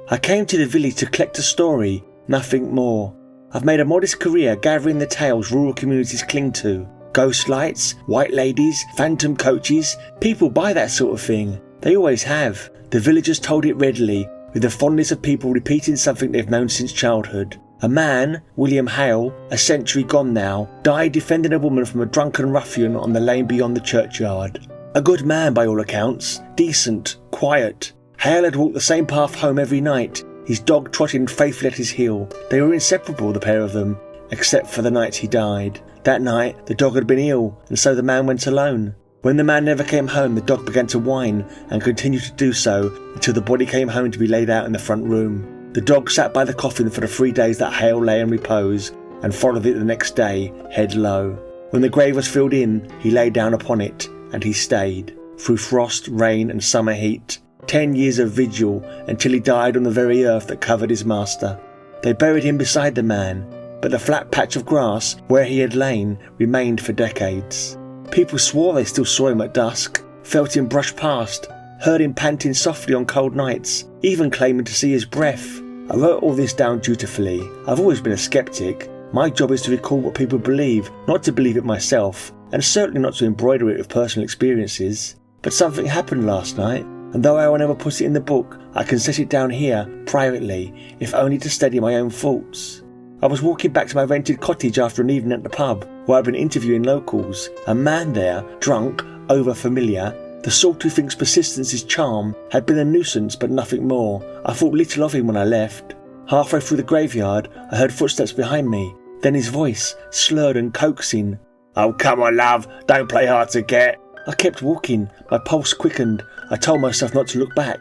I came to the village to collect a story, nothing more. I've made a modest career gathering the tales rural communities cling to. Ghost lights, white ladies, phantom coaches, people buy that sort of thing. They always have. The villagers told it readily, with the fondness of people repeating something they've known since childhood. A man, William Hale, a century gone now, died defending a woman from a drunken ruffian on the lane beyond the churchyard. A good man by all accounts, decent, quiet. Hale had walked the same path home every night, his dog trotting faithfully at his heel. They were inseparable, the pair of them, except for the night he died. That night, the dog had been ill, and so the man went alone. When the man never came home, the dog began to whine, and continued to do so until the body came home to be laid out in the front room. The dog sat by the coffin for the 3 days that Hale lay in repose, and followed it the next day, head low. When the grave was filled in, he lay down upon it, and he stayed, through frost, rain, and summer heat. 10 years of vigil, until he died on the very earth that covered his master. They buried him beside the man, but the flat patch of grass where he had lain remained for decades. People swore they still saw him at dusk, felt him brush past, heard him panting softly on cold nights, even claiming to see his breath. I wrote all this down dutifully. I've always been a skeptic. My job is to recall what people believe, not to believe it myself, and certainly not to embroider it with personal experiences. But something happened last night, and though I will never put it in the book, I can set it down here, privately, if only to steady my own thoughts. I was walking back to my rented cottage after an evening at the pub, where I'd been interviewing locals. A man there, drunk, over-familiar, the sort who thinks persistence is charm, had been a nuisance but nothing more. I thought little of him when I left. Halfway through the graveyard, I heard footsteps behind me, then his voice, slurred and coaxing. "Oh, come on, love, don't play hard to get." I kept walking, my pulse quickened. I told myself not to look back.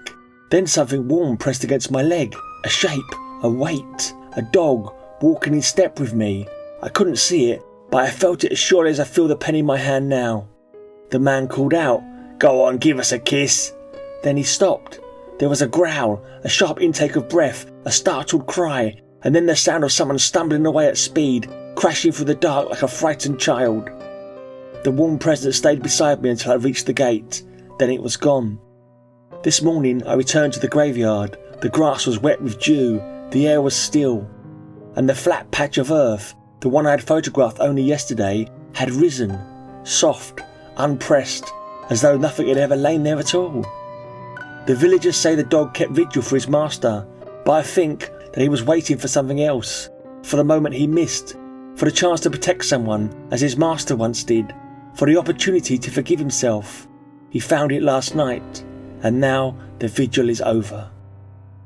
Then something warm pressed against my leg. A shape, a weight, a dog, walking in step with me. I couldn't see it, but I felt it as surely as I feel the pen in my hand now. The man called out, "Go on, give us a kiss." Then he stopped. There was a growl, a sharp intake of breath, a startled cry, and then the sound of someone stumbling away at speed, crashing through the dark like a frightened child. The warm presence stayed beside me until I reached the gate. Then it was gone. This morning I returned to the graveyard. The grass was wet with dew, the air was still, and the flat patch of earth, the one I had photographed only yesterday, had risen, soft, unpressed, as though nothing had ever lain there at all. The villagers say the dog kept vigil for his master, but I think that he was waiting for something else, for the moment he missed, for the chance to protect someone, as his master once did, for the opportunity to forgive himself. He found it last night, and now the vigil is over.